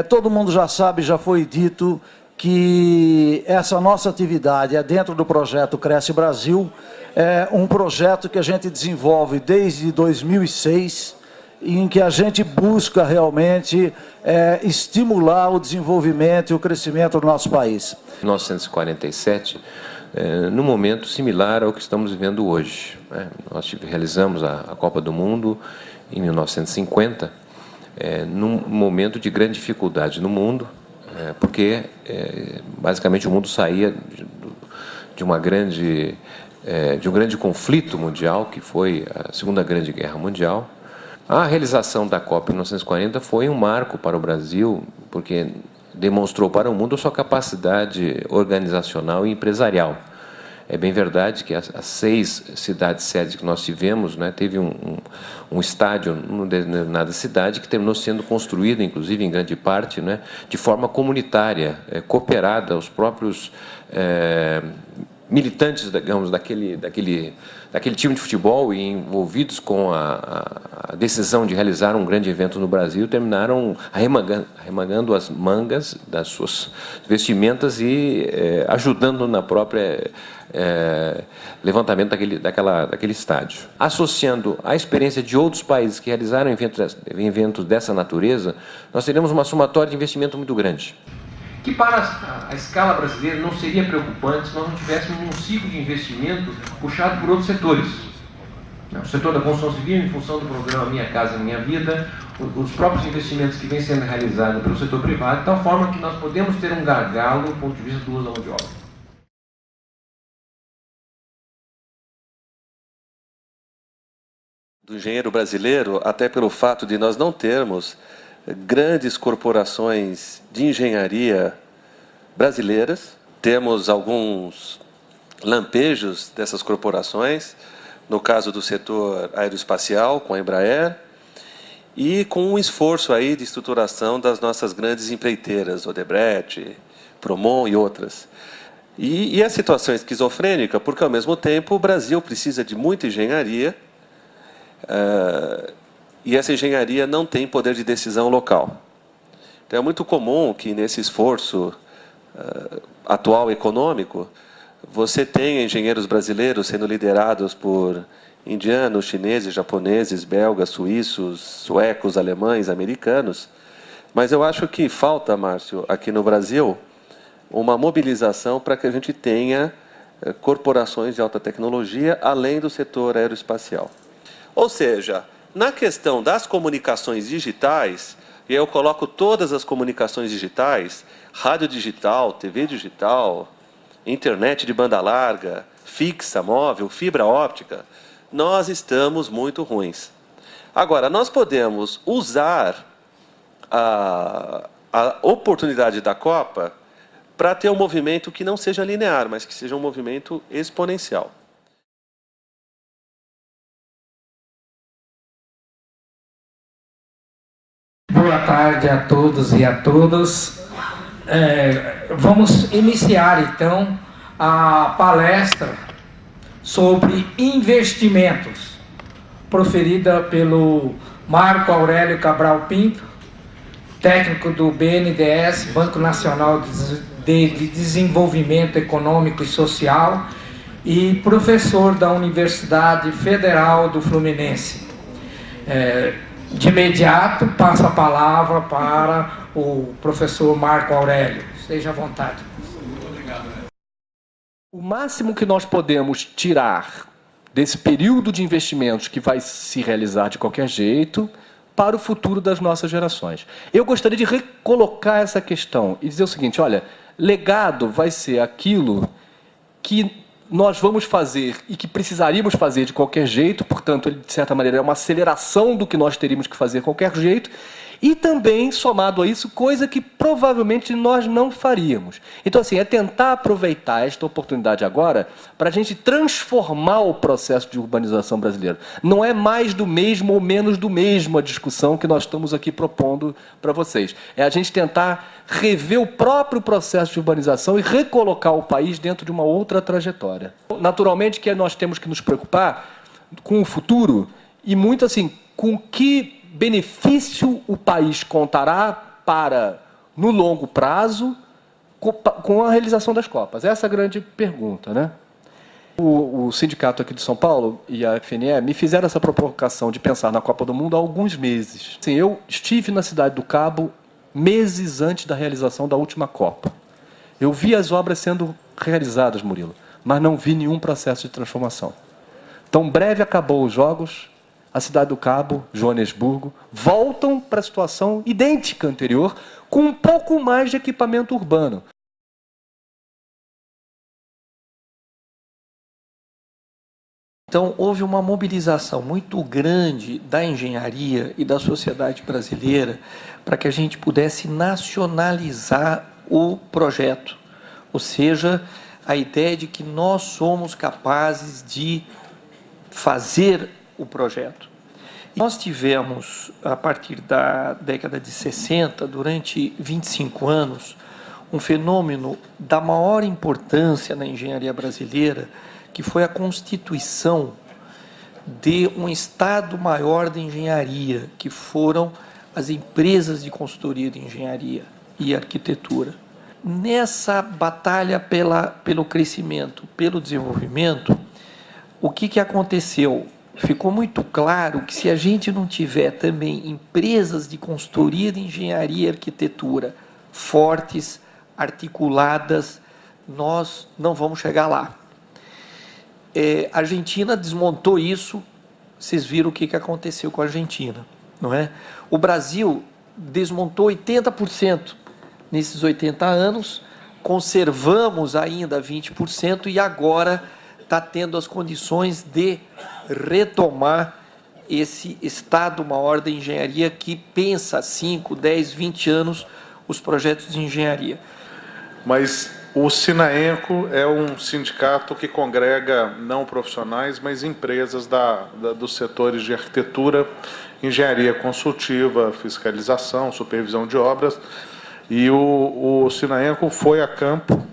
Todo mundo já sabe, já foi dito, que essa nossa atividade é dentro do projeto Cresce Brasil, é um projeto que a gente desenvolve desde 2006, em que a gente busca realmente estimular o desenvolvimento e o crescimento do nosso país. 1947, num momento similar ao que estamos vivendo hoje. Nós realizamos a Copa do Mundo em 1950, num momento de grande dificuldade no mundo, porque basicamente o mundo saía de um grande conflito mundial, que foi a Segunda Grande Guerra Mundial. A realização da Copa em 1940 foi um marco para o Brasil, porque demonstrou para o mundo a sua capacidade organizacional e empresarial. É bem verdade que as 6 cidades-sede que nós tivemos, teve um estádio numa determinada cidade que terminou sendo construído, inclusive em grande parte, de forma comunitária, cooperada aos próprios militantes, digamos, daquele time de futebol e envolvidos com a decisão de realizar um grande evento no Brasil, terminaram arremangando as mangas das suas vestimentas e ajudando na própria levantamento daquele estádio. Associando a experiência de outros países que realizaram eventos dessa natureza, nós teremos uma somatória de investimento muito grande. Que para a escala brasileira não seria preocupante se nós não tivéssemos um ciclo de investimento puxado por outros setores. O setor da construção civil, em função do programa Minha Casa Minha Vida, os próprios investimentos que vêm sendo realizados pelo setor privado, de tal forma que nós podemos ter um gargalo do ponto de vista do uso da mão de obra. Do engenheiro brasileiro, até pelo fato de nós não termos grandes corporações de engenharia brasileiras. Temos alguns lampejos dessas corporações, no caso do setor aeroespacial, com a Embraer, e com um esforço aí de estruturação das nossas grandes empreiteiras, Odebrecht, Promon e outras. E a situação é esquizofrênica, porque, ao mesmo tempo, o Brasil precisa de muita engenharia, e essa engenharia não tem poder de decisão local. Então, é muito comum que, nesse esforço atual econômico, você tenha engenheiros brasileiros sendo liderados por indianos, chineses, japoneses, belgas, suíços, suecos, alemães, americanos. Mas eu acho que falta, Márcio, aqui no Brasil, uma mobilização para que a gente tenha corporações de alta tecnologia, além do setor aeroespacial. Ou seja, na questão das comunicações digitais, e eu coloco todas as comunicações digitais, rádio digital, TV digital, internet de banda larga, fixa, móvel, fibra óptica, nós estamos muito ruins. Agora, nós podemos usar a oportunidade da Copa para ter um movimento que não seja linear, mas que seja um movimento exponencial. Boa tarde a todos e a todas. Vamos iniciar então a palestra sobre investimentos, proferida pelo Marco Aurélio Cabral Pinto, técnico do BNDES, Banco Nacional de Desenvolvimento Econômico e Social, e professor da Universidade Federal do Fluminense. De imediato, passo a palavra para o professor Marco Aurélio. Esteja à vontade. Obrigado. O máximo que nós podemos tirar desse período de investimentos que vai se realizar de qualquer jeito para o futuro das nossas gerações. Eu gostaria de recolocar essa questão e dizer o seguinte, olha, legado vai ser aquilo que nós vamos fazer e que precisaríamos fazer de qualquer jeito, portanto, ele, de certa maneira, é uma aceleração do que nós teríamos que fazer de qualquer jeito, e também, somado a isso, coisa que provavelmente nós não faríamos. Então, assim, é tentar aproveitar esta oportunidade agora para a gente transformar o processo de urbanização brasileiro. Não é mais do mesmo ou menos do mesmo a discussão que nós estamos aqui propondo para vocês. É a gente tentar rever o próprio processo de urbanização e recolocar o país dentro de uma outra trajetória. Naturalmente que nós temos que nos preocupar com o futuro e muito assim, com que benefício o país contará para, no longo prazo, com a realização das Copas? Essa é a grande pergunta, né? O sindicato aqui de São Paulo e a FNE me fizeram essa provocação de pensar na Copa do Mundo há alguns meses. Assim, eu estive na Cidade do Cabo meses antes da realização da última Copa. Eu vi as obras sendo realizadas, Murilo, mas não vi nenhum processo de transformação. Tão breve acabou os Jogos, a Cidade do Cabo, Joanesburgo, voltam para a situação idêntica à anterior, com um pouco mais de equipamento urbano. Então, houve uma mobilização muito grande da engenharia e da sociedade brasileira para que a gente pudesse nacionalizar o projeto. Ou seja, a ideia de que nós somos capazes de fazer o projeto. Nós tivemos, a partir da década de 60, durante 25 anos, um fenômeno da maior importância na engenharia brasileira, que foi a constituição de um Estado-Maior de Engenharia, que foram as empresas de consultoria de engenharia e arquitetura. Nessa batalha pelo crescimento, pelo desenvolvimento, o que aconteceu? Ficou muito claro que se a gente não tiver também empresas de consultoria de engenharia e arquitetura fortes, articuladas, nós não vamos chegar lá. A Argentina desmontou isso, vocês viram o que aconteceu com a Argentina, não é? O Brasil desmontou 80% nesses 80 anos, conservamos ainda 20% e agora está tendo as condições de retomar esse Estado-Maior da engenharia que pensa 5, 10, 20 anos os projetos de engenharia. Mas o Sinaenco é um sindicato que congrega não profissionais, mas empresas dos setores de arquitetura, engenharia consultiva, fiscalização, supervisão de obras. E o Sinaenco foi a campo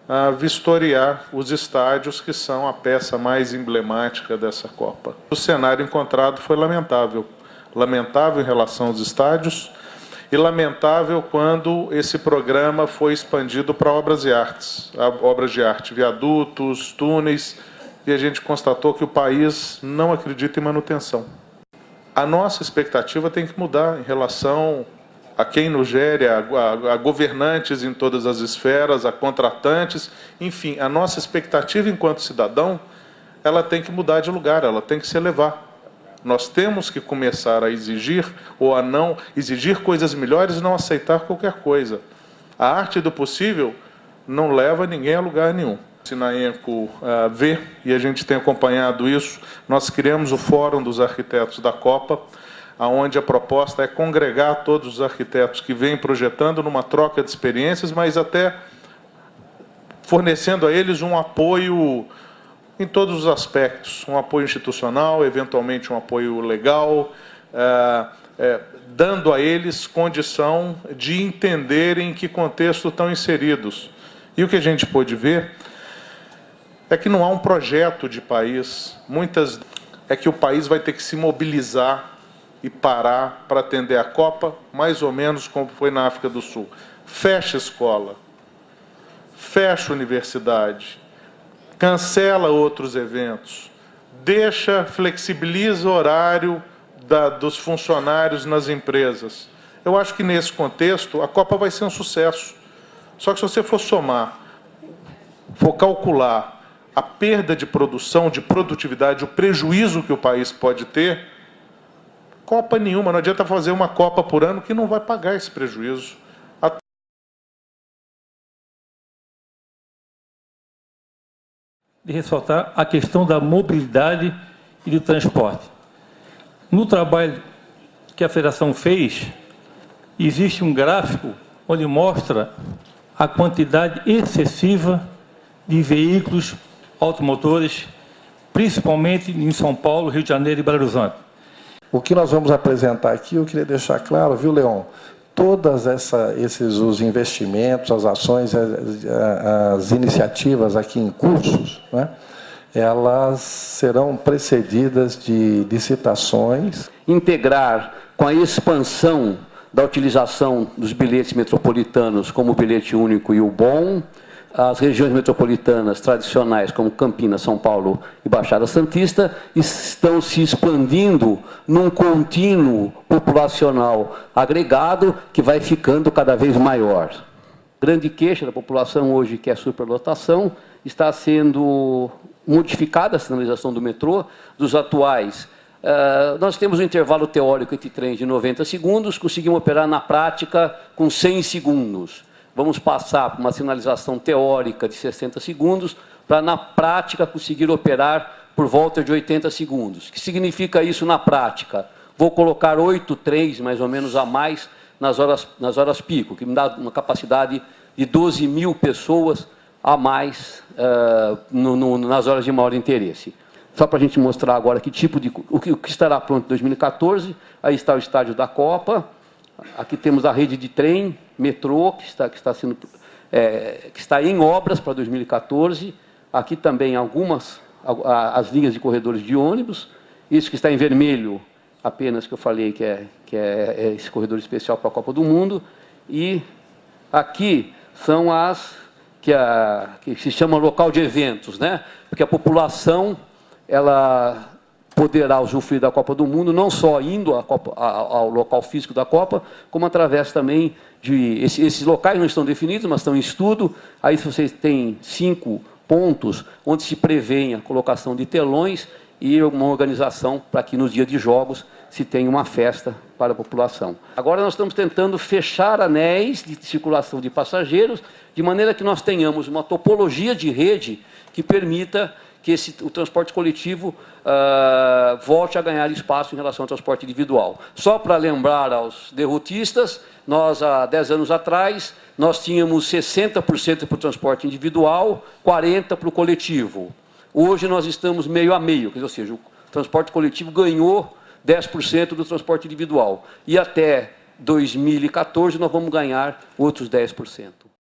a vistoriar os estádios que são a peça mais emblemática dessa Copa. O cenário encontrado foi lamentável. Lamentável em relação aos estádios, e lamentável quando esse programa foi expandido para obras de arte, viadutos, túneis, e a gente constatou que o país não acredita em manutenção. A nossa expectativa tem que mudar em relação a quem nos gere, a governantes em todas as esferas, a contratantes, enfim, a nossa expectativa enquanto cidadão, ela tem que mudar de lugar, ela tem que se elevar. Nós temos que começar a exigir ou a não exigir coisas melhores e não aceitar qualquer coisa. A arte do possível não leva ninguém a lugar nenhum. O Sinaenco vê, e a gente tem acompanhado isso, nós criamos o Fórum dos Arquitetos da Copa, onde a proposta é congregar todos os arquitetos que vêm projetando numa troca de experiências, mas até fornecendo a eles um apoio em todos os aspectos, um apoio institucional, eventualmente um apoio legal, dando a eles condição de entenderem em que contexto estão inseridos. E o que a gente pôde ver é que não há um projeto de país, é que o país vai ter que se mobilizar e parar para atender a Copa, mais ou menos como foi na África do Sul. Fecha escola, fecha universidade, cancela outros eventos, flexibiliza o horário dos funcionários nas empresas. Eu acho que nesse contexto a Copa vai ser um sucesso. Só que se você for calcular a perda de produção, de produtividade, o prejuízo que o país pode ter, Copa nenhuma, não adianta fazer uma Copa por ano que não vai pagar esse prejuízo. De ressaltar a questão da mobilidade e do transporte. No trabalho que a Federação fez, existe um gráfico onde mostra a quantidade excessiva de veículos automotores, principalmente em São Paulo, Rio de Janeiro e Belo Horizonte. O que nós vamos apresentar aqui, eu queria deixar claro, viu, Leon? Todos os investimentos, as ações, as iniciativas aqui em cursos, né, elas serão precedidas de licitações. Integrar com a expansão da utilização dos bilhetes metropolitanos como o bilhete único e o bom. As regiões metropolitanas tradicionais, como Campinas, São Paulo e Baixada Santista, estão se expandindo num contínuo populacional agregado que vai ficando cada vez maior. Grande queixa da população hoje, que é a superlotação, está sendo modificada a sinalização do metrô, dos atuais. Nós temos um intervalo teórico entre trens de 90 segundos, conseguimos operar na prática com 100 segundos. Vamos passar por uma sinalização teórica de 60 segundos para, na prática, conseguir operar por volta de 80 segundos. O que significa isso na prática? Vou colocar 8 trens, mais ou menos, a mais nas horas pico, que me dá uma capacidade de 12 mil pessoas a mais nas horas de maior interesse. Só para a gente mostrar agora que tipo de... o que estará pronto em 2014. Aí está o estádio da Copa. Aqui temos a rede de trem, metrô, que está em obras para 2014. Aqui também as linhas de corredores de ônibus. Isso que está em vermelho, apenas que eu falei que é esse corredor especial para a Copa do Mundo. E aqui são que se chama local de eventos, né? Porque a população ela poderá usufruir da Copa do Mundo, não só indo ao local físico da Copa, como através também de... Esses locais não estão definidos, mas estão em estudo. Aí vocês têm 5 pontos onde se prevê a colocação de telões e uma organização para que nos dias de jogos se tenha uma festa para a população. Agora nós estamos tentando fechar anéis de circulação de passageiros, de maneira que nós tenhamos uma topologia de rede que permita que o transporte coletivo volte a ganhar espaço em relação ao transporte individual. Só para lembrar aos derrotistas, nós, há 10 anos atrás, nós tínhamos 60% para o transporte individual, 40% para o coletivo. Hoje nós estamos meio a meio, ou seja, o transporte coletivo ganhou 10% do transporte individual. E até 2014 nós vamos ganhar outros 10%.